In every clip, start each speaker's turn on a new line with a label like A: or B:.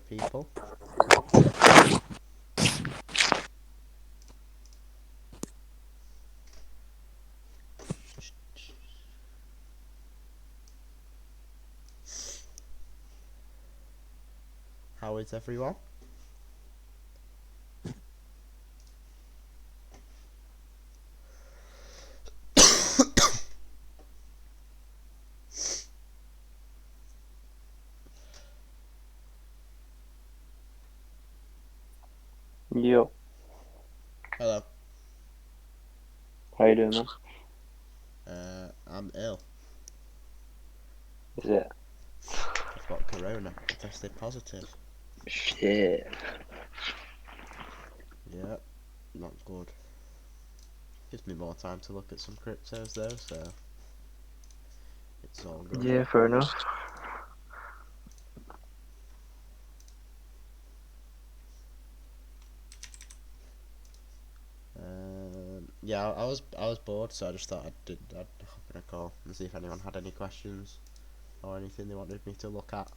A: people. How is everyone?
B: Yo,
A: Hello.
B: how you doing, man?
A: I'm ill.
B: Is it?
A: I've got corona. I tested positive.
B: Shit.
A: Yeah, not good. Gives me more time to look at some cryptos though, so it's all good.
B: Yeah, fair enough.
A: Yeah, I was bored, so I just thought I'd hop in a call and see if anyone had any questions or anything they wanted me to look at.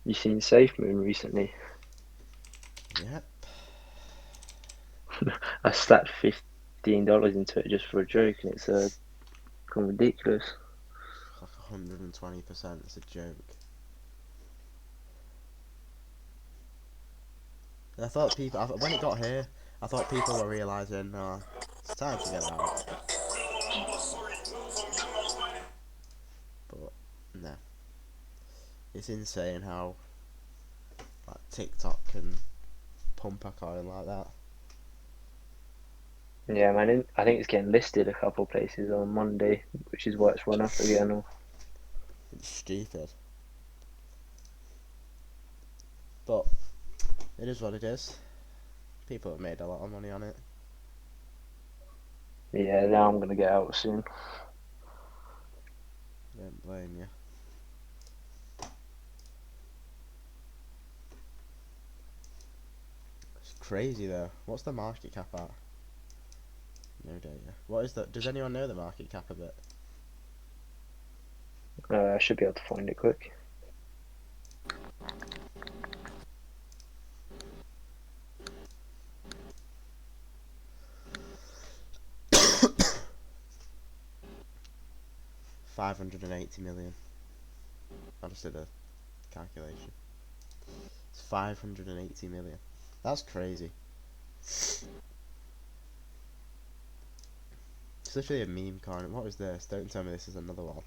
B: You seen Safe Moon recently?
A: Yeah,
B: I slapped $15 into it just for a joke, and it's become ridiculous.
A: like 120%. It's a joke. And I thought when it got here, I thought people were realizing, it's time to get out. But no, it's insane how like TikTok can pump a coin like that.
B: Yeah, man. I think it's getting listed a couple places on Monday, which is why it's run up again.
A: It's stupid, but it is what it is. People have made a lot of money on it.
B: Yeah, now I'm gonna get out soon.
A: Don't blame you. It's crazy though. What's the market cap at? No data. What is that? Does anyone know the market cap a bit?
B: I should be able to find it quick.
A: $580 million. I just did a calculation. It's 580 million. That's crazy. It's literally a meme coin. What is this? Don't tell me this is another one.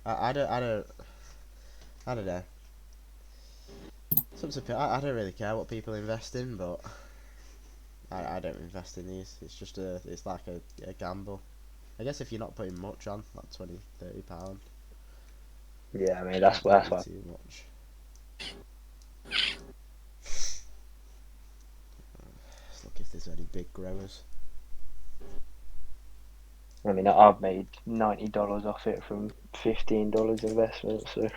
A: I don't know. I don't really care what people invest in, but I don't invest in these. It's like a gamble. I guess if you're not putting much on, like 20, £30,
B: Yeah, I mean
A: shouldn't
B: that's
A: bother
B: why.
A: too much. Let's look if there's any big growers.
B: I mean, I've made $90 off it from $15 investment, so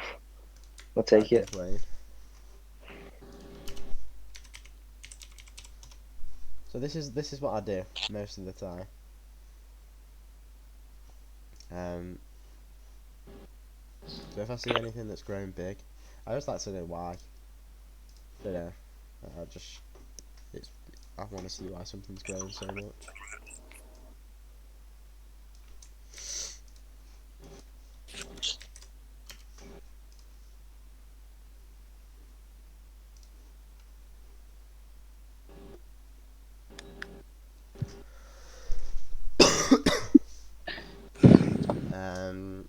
B: I'll
A: Can't
B: take it.
A: complain. So this is what I do most of the time. So if I see anything that's growing big, I just like to know why. Don't know. I just it's I want to see why something's growing so much. Um,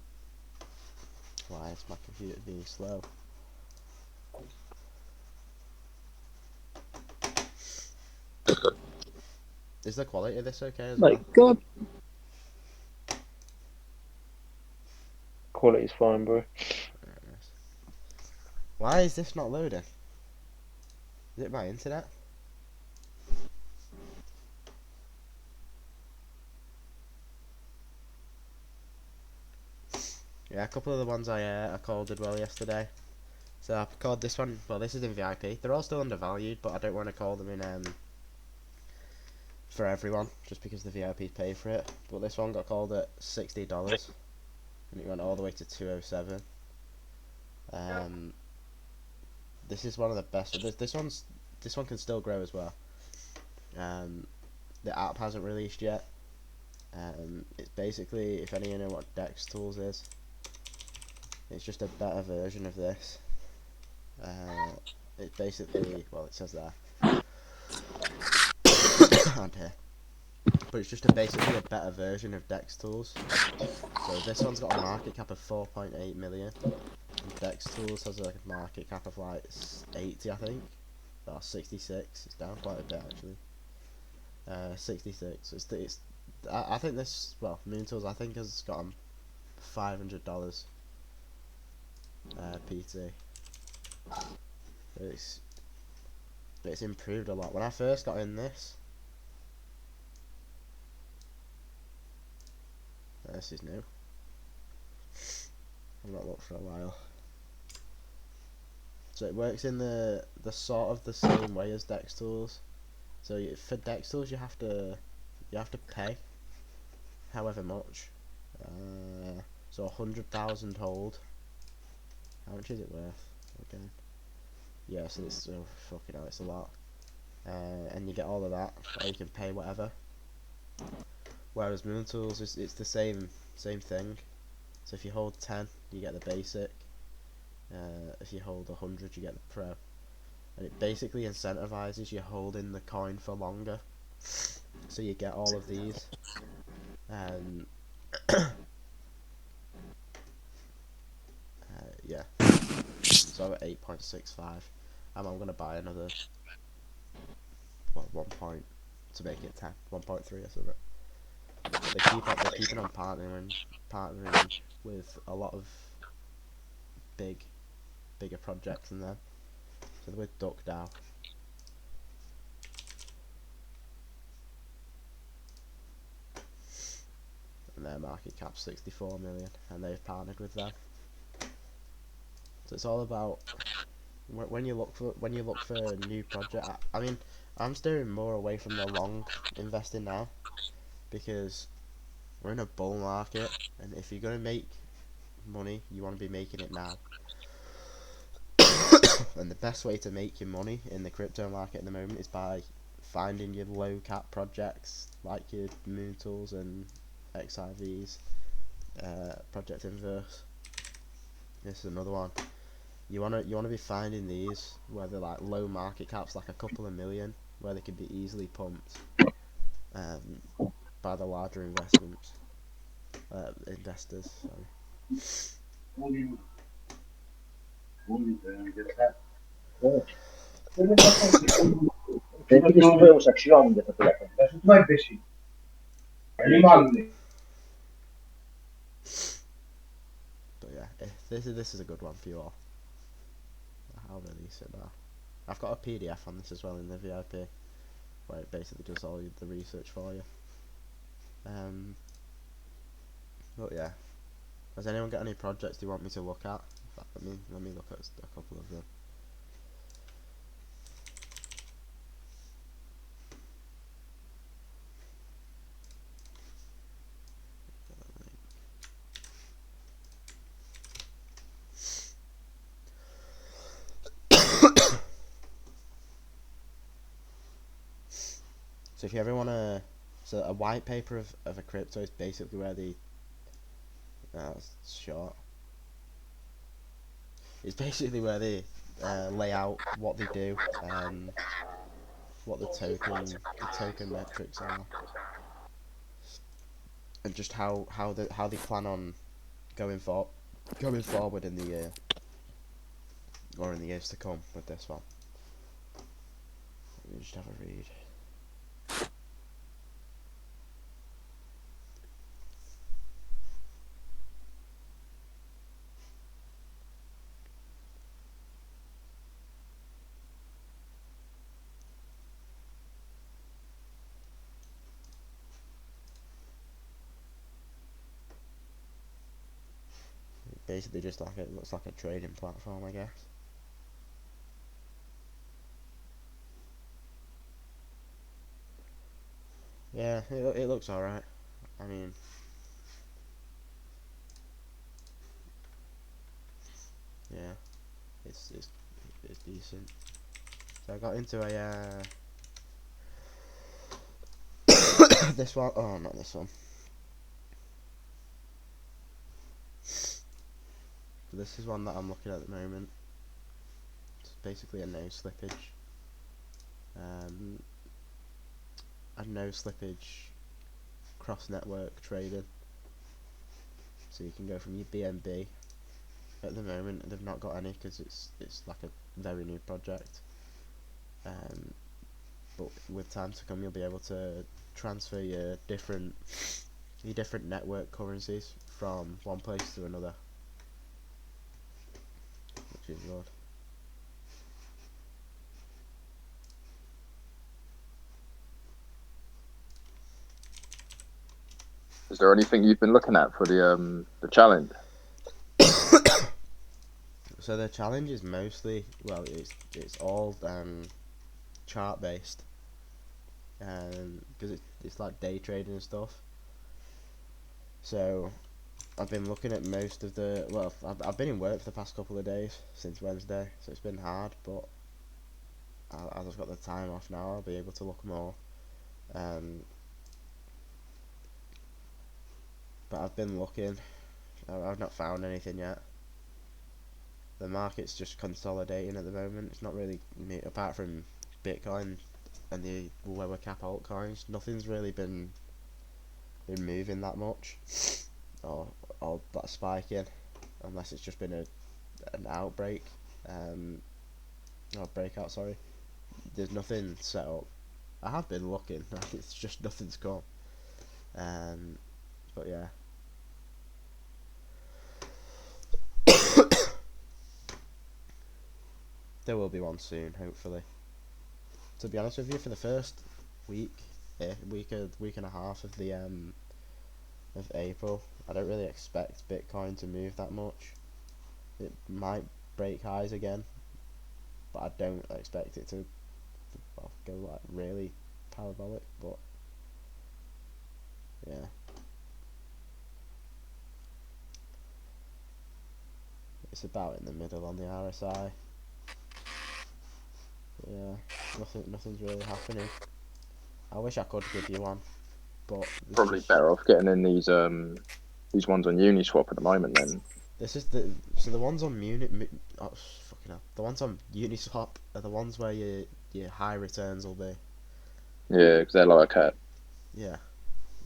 A: why is my computer being slow? Is the quality of this okay as
B: My
A: well?
B: God, quality's fine, bro.
A: Alright, nice. Why is this not loading? Is it my internet? Yeah, a couple of the ones I called did well yesterday. So I called this one. Well, this is in VIP. They're all still undervalued, but I don't want to call them in for everyone, just because the VIPs pay for it. But this one got called at $60, and it went all the way to 207. This is one of the best. This one can still grow as well. The app hasn't released yet. It's basically, if any of you know what Dex Tools is, it's just a better version of this. It's basically, well, it says there, and here, but it's just basically a better version of Dex Tools. So this one's got a market cap of 4.8 million. And Dex Tools has a market cap of like 80, I think, or 66. It's down quite a bit actually. 66. I think this, well, Moon Tools I think has got $500 PT. It's improved a lot. When I first got in this is new. I've not looked for a while. So it works in the sort of the same way as Dex Tools. So for Dex Tools you have to pay however much. So 100,000 hold. How much is it worth? Okay. Yeah, so it's fucking hell, it's a lot. And you get all of that, or you can pay whatever. Whereas Moon Tools it's the same thing. So if you hold 10, you get the basic. If you hold 100, you get the pro. And it basically incentivizes you holding the coin for longer. So you get all of these. Yeah. So at 8.65, and I'm gonna buy another 1 point to make it 10, 1.3 or something. But they're keeping on partnering with a lot of bigger projects than them. So they're with DuckDAO. And their market cap's 64 million, and they've partnered with them. So it's all about when you look for a new project. I mean, I'm steering more away from the long investing now, because we're in a bull market, and if you're gonna make money, you want to be making it now. And the best way to make your money in the crypto market at the moment is by finding your low cap projects like your Moon Tools and XIVs, Project Inverse. This is another one. You wanna be finding these where they're like low market caps, like a couple of million, where they can be easily pumped by the larger investors. Sorry. But yeah, this is a good one for you all. I'll release it now. I've got a PDF on this as well in the VIP, where it basically does all the research for you. But yeah, has anyone got any projects you want me to look at? In fact, let me look at a couple of them. So if you ever want to, so a white paper of a crypto is basically where the it's short. It's basically where they lay out what they do, what the token metrics are, and just how they plan on going forward in the year, or in the years to come with this one. Let me just have a read. Basically just like it looks like a trading platform, I guess. Yeah, it looks alright. I mean, yeah, it's it's it's decent. So I got into a this one. Oh, not this one. So this is one that I'm looking at the moment. It's basically a no slippage. Um, a no slippage cross network trading. So you can go from your BNB. At the moment, they've not got any because it's like a very new project. But with time to come, you'll be able to transfer your different network currencies from one place to another, which is good.
C: Is there anything you've been looking at for the challenge?
A: So the challenge is mostly, well, it's all chart based, because it's like day trading and stuff. So I've been looking at most of the, well, I've been in work for the past couple of days since Wednesday, so it's been hard, but as I've got the time off now, I'll be able to look more. Um, but I've been looking. I've not found anything yet. The market's just consolidating at the moment. It's not really, apart from Bitcoin and the lower cap altcoins, nothing's really been moving that much, or that spiking, unless it's just been an outbreak, or breakout. Sorry, there's nothing set up. I have been looking. It's just nothing's come. Um, but yeah. There will be one soon, hopefully. To be honest with you, for the first week, week and a half of the of April, I don't really expect Bitcoin to move that much. It might break highs again, but I don't expect it to, well, go like really parabolic. But yeah, it's about in the middle on the RSI. But yeah, nothing's really happening. I wish I could give you one, but it's
C: Probably
A: just,
C: better off getting in these ones on Uniswap at the moment then.
A: this is the ones on Munich. Oh, fucking hell. The ones on Uniswap are the ones where your high returns will be.
C: Yeah, because they're like a
A: Yeah.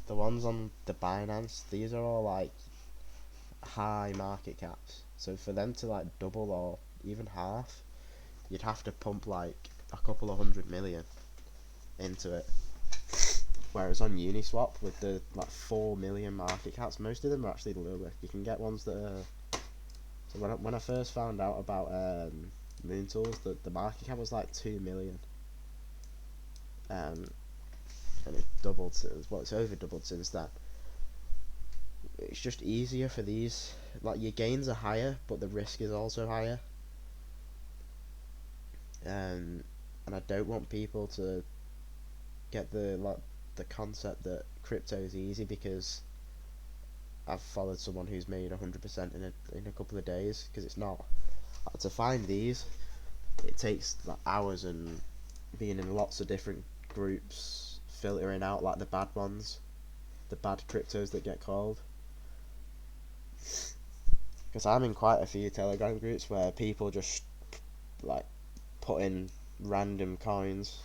A: The ones on the Binance, these are all like high market caps. So for them to like double or even half, you'd have to pump like a couple of 100 million into it. Whereas on Uniswap, with the like 4 million market caps, most of them are actually lower. You can get ones that are. So when I first found out about Moon Tools, the market cap was like 2 million, um, and it doubled. Well, it's over doubled since then. It's just easier for these. Like your gains are higher, but the risk is also higher. And I don't want people to get the concept that crypto is easy, because I've followed someone who's made 100% in a couple of days, because it's not. To find these, it takes like hours and being in lots of different groups, filtering out like the bad ones, the bad cryptos that get called. Because I'm in quite a few Telegram groups where people just like put in random coins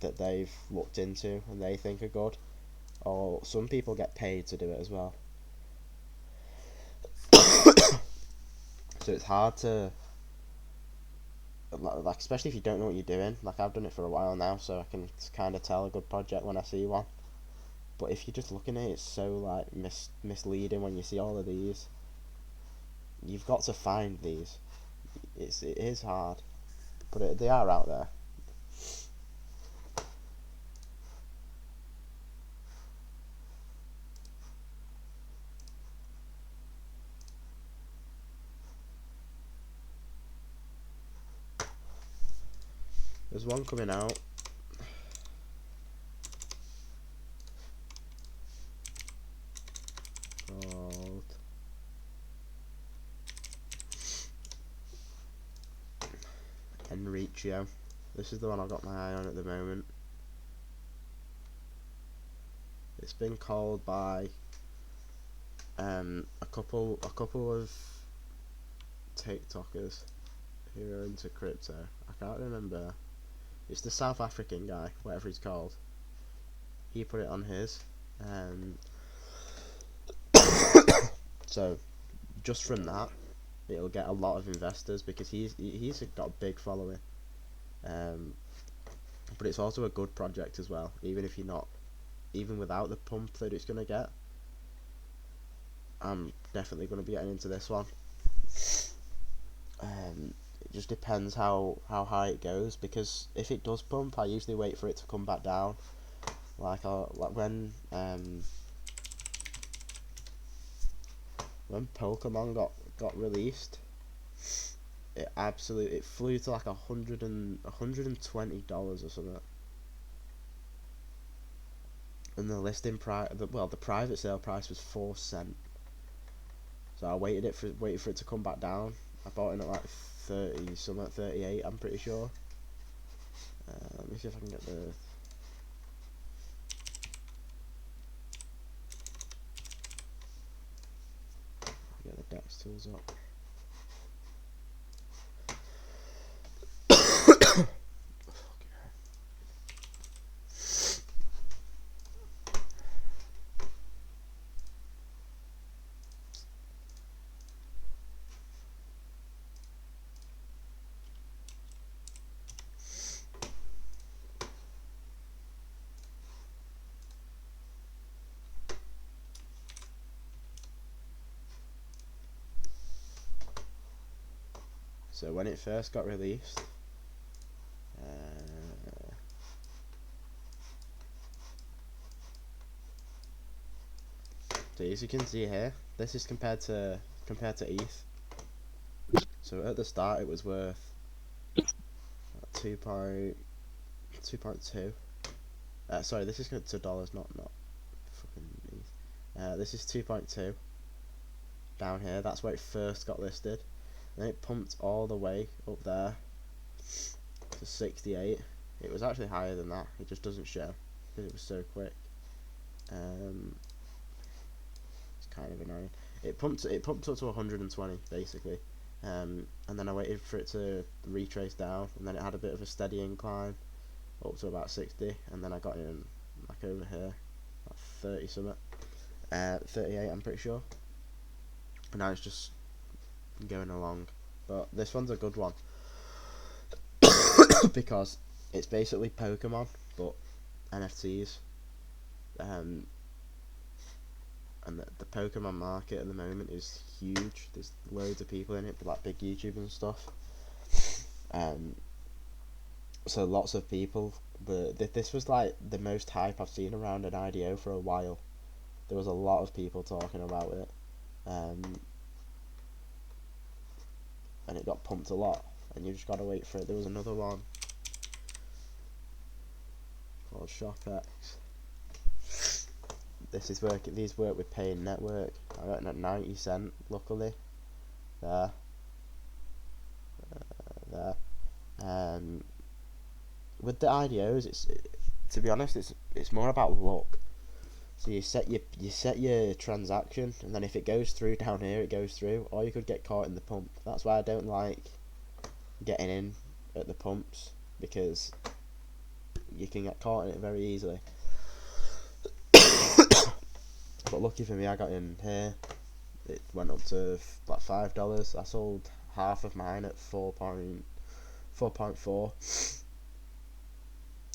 A: that they've looked into and they think are good, or some people get paid to do it as well. So it's hard to, like, especially if you don't know what you're doing. Like, I've done it for a while now, so I can kind of tell a good project when I see one. But if you're just looking at it, it's so like misleading when you see all of these. You've got to find these. It is hard, but they are out there. There's one coming out. Enrico. This is the one I've got my eye on at the moment. It's been called by a couple of TikTokers who are into crypto. I can't remember. It's the South African guy, whatever he's called. He put it on his. So just from that, it'll get a lot of investors because he's got a big following. But it's also a good project as well. Even without the pump that it's gonna get, I'm definitely gonna be getting into this one. It just depends how high it goes, because if it does pump, I usually wait for it to come back down. Like when Pokemon got released, it flew to like $120 or something, and the listing price, the private sale price was 4 cents. So I waited for it to come back down. I bought in at like 30 something, 38. I'm pretty sure. Let me see if I can get the DEX tools up. So when it first got released, so as you can see here, this is compared to ETH. So at the start it was worth 2.2. Sorry, this is to dollars, not fucking ETH. This is 2.2 down here. That's where it first got listed. Then it pumped all the way up there to 68. It was actually higher than that. It just doesn't show because it was so quick. It's kind of annoying. It pumped up to 120 basically, and then I waited for it to retrace down, and then it had a bit of a steady incline up to about 60, and then I got in like over here, like 30 something, 38 I'm pretty sure, and now it's just going along. But this one's a good one because it's basically Pokemon but NFTs, and the Pokemon market at the moment is huge. There's loads of people in it, like big YouTubers and stuff. So lots of people. This was like the most hype I've seen around an IDO for a while. There was a lot of people talking about it, and it got pumped a lot. And you just gotta wait for it. There was another one called ShopX. These work with paying network. I got it at 90 cents. Luckily, there. With the IDOs, to be honest, it's more about luck. So you set your transaction, and then if it goes through down here, it goes through, or you could get caught in the pump. That's why I don't like getting in at the pumps, because you can get caught in it very easily. But lucky for me, I got in here. It went up to like $5. I sold half of mine at 4.4,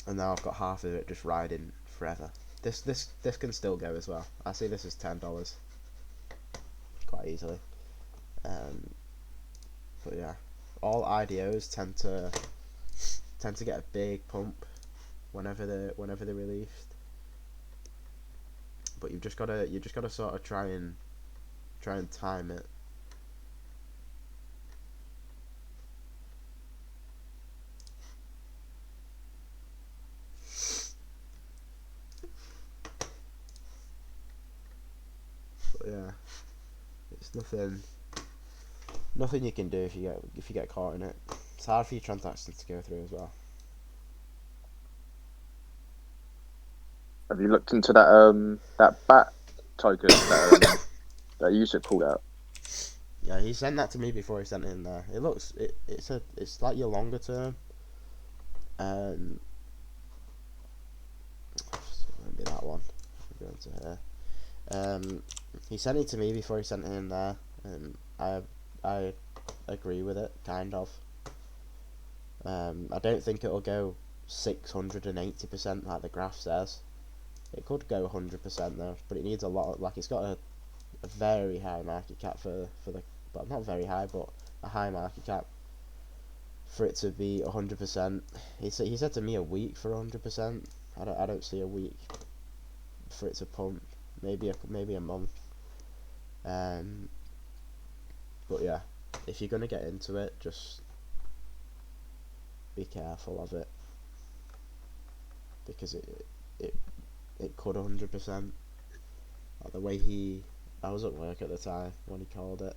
A: and now I've got half of it just riding forever. This can still go as well. I see this as $10 quite easily. But yeah, all IDOs tend to get a big pump whenever they're released. But you just gotta sort of try and time it. But yeah, it's nothing you can do if you get caught in it. It's hard for your transactions to go through as well.
C: Have you looked into that bat token that user called out?
A: Yeah, he sent that to me before he sent it in there. It looks it's like your longer term. So it won't be that one. I'll go into here. He sent it to me before he sent it in there, and I agree with it, kind of. I don't think it'll go 680% like the graph says. It could go 100% though, but it needs a lot of, like, it's got a very high market cap for the, well, not very high, but a high market cap for it to be 100%. He said to me a week for 100%. I don't see a week for it to pump. Maybe a month. But yeah, if you're gonna get into it, just be careful of it, because it could 100%. Like the way I was at work at the time when he called it,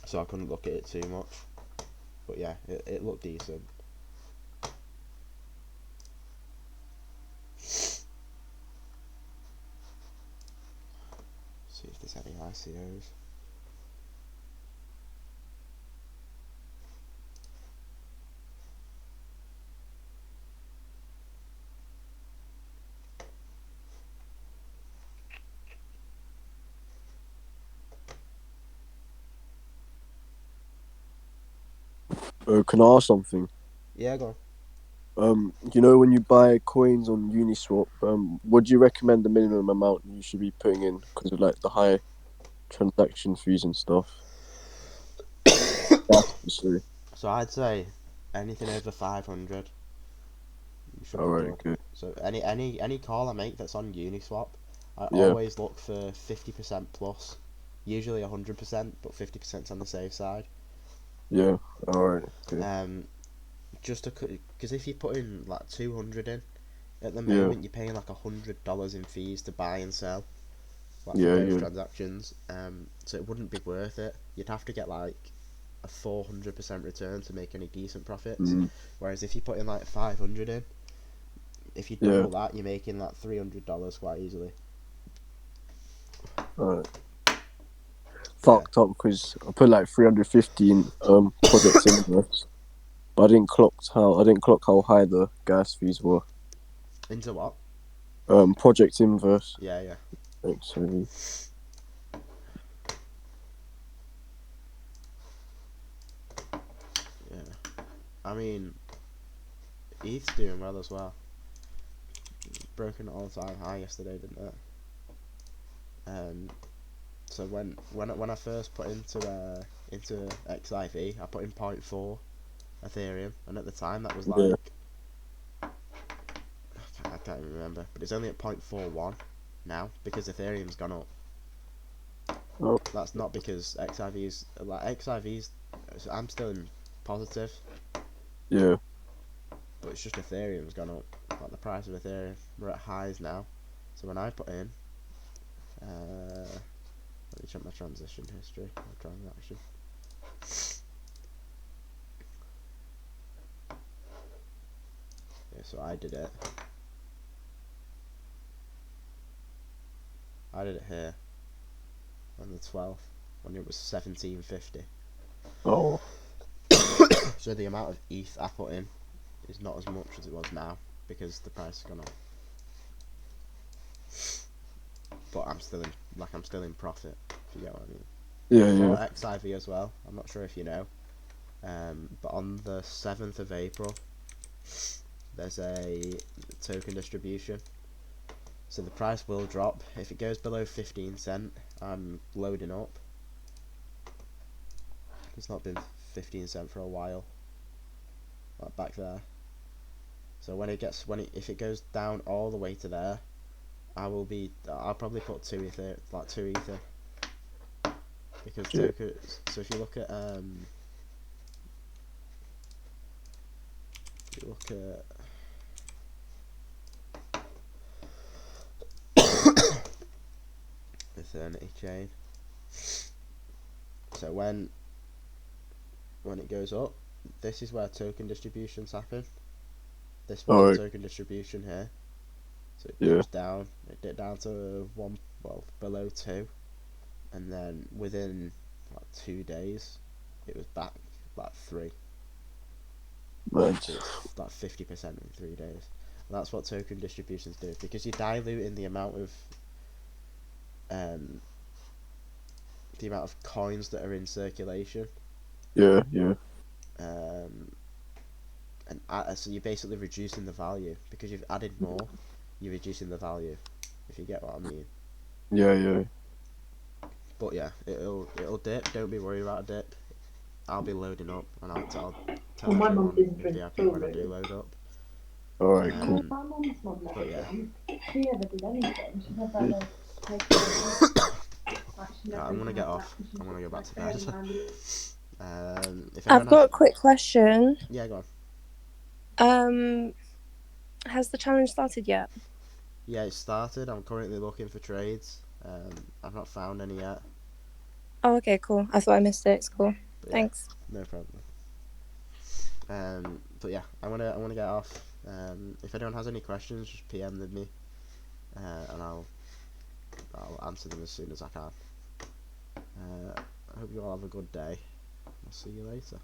A: so I couldn't look at it too much. But yeah, it looked decent. See if there's any ICOs.
D: Can I ask something?
A: Yeah, go on.
D: You know, when you buy coins on Uniswap, would you recommend the minimum amount you should be putting in because of like the high transaction fees and stuff? That's sorry.
A: So I'd say anything over 500, you should
D: All
A: be
D: right,
A: good.
D: good.
A: So any call I make that's on Uniswap, I
D: Yeah,
A: always look for 50% plus. Usually 100%, but 50% on the safe side.
D: yeah. All right, good.
A: Just because if you put in like 200 in, at the
D: Yeah,
A: moment you're paying like $100 in fees to buy and sell, like for
D: yeah,
A: both
D: yeah.
A: transactions. So it wouldn't be worth it. You'd have to get like a 400% return to make any decent profits.
D: Mm,
A: Whereas if you put in like 500 in, if you
D: yeah.
A: double that, you're making like $300 quite easily.
D: All right.
A: Yeah.
D: Fucked up because I put like 350 in Project Inverse, but I didn't clock how high the gas fees were.
A: Into what?
D: Project Inverse.
A: Yeah, yeah.
D: Thanks, sorry.
A: Yeah. I mean, ETH's doing well as well. Broken all-time high yesterday, didn't it? So when I first put into XIV, I put in 0.4 Ethereum, and at the time that was
D: Yeah,
A: like, I can't even remember, but it's only at 0.41 now because Ethereum's gone up.
D: oh,
A: That's not because XIV's like XIV's. I'm still in positive,
D: yeah,
A: but it's just Ethereum's gone up. Like the price of Ethereum, we're at highs now. So when I put in, let me check my transition history, my transaction. Yeah, so I did it. I did it here on the 12th when it was 1750.
D: oh,
A: So the amount of ETH I put in is not as much as it was now because the price has gone up. But I'm still in profit, if you get what I mean.
D: yeah,
A: For
D: yeah,
A: XIV as well, I'm not sure if you know, but on the 7th of April there's a token distribution. So the price will drop. If it goes below 15 cent, I'm loading up. It's not been 15 cent for a while, like back there. So if it goes down all the way to there, I'll probably put two ether, because
D: yeah,
A: tokens. So if you look at Eternity chain. So when when it goes up, this is where token distributions happen. This was
D: Alright.
A: the token distribution here. So it
D: Yeah.
A: dips down. It dipped down to below 2, and then within like 2 days, it was back like 3.
D: Man.
A: So it's like 50% in 3 days. And that's what token distributions do, because you're diluting the amount of coins that are in circulation.
D: Yeah, yeah.
A: So you're basically reducing the value, because you've added more. You're reducing the value, if you get what I mean.
D: Yeah, yeah.
A: But yeah, it'll dip. Don't be worried about a dip. I'll be loading up, and I'll tell
E: Well, my mum
A: everyone
E: didn't
A: if
E: drink
A: they
E: at all,
A: when I do
E: really.
A: load up.
D: Alright, cool.
E: My mum's mum never
A: But yeah.
E: drank. She never did anything. She never
D: Yeah.
E: had a takeaway. Like, she never
A: I'm gonna
E: even
A: get
E: had that
A: off.
E: because she
A: I'm gonna
E: was
A: go back
E: like
A: to
E: very
A: bed.
E: handy.
A: If
F: I've
A: anyone
F: got
A: has,
F: a quick question.
A: yeah, go on.
F: Has the challenge started yet?
A: Yeah, it started. I'm currently looking for trades. I've not found any yet.
F: Oh, okay, cool. I thought I missed it. It's cool.
A: But yeah,
F: Thanks.
A: no problem. But yeah, I wanna get off. If anyone has any questions, just PM them me, and I'll answer them as soon as I can. I hope you all have a good day. I'll see you later.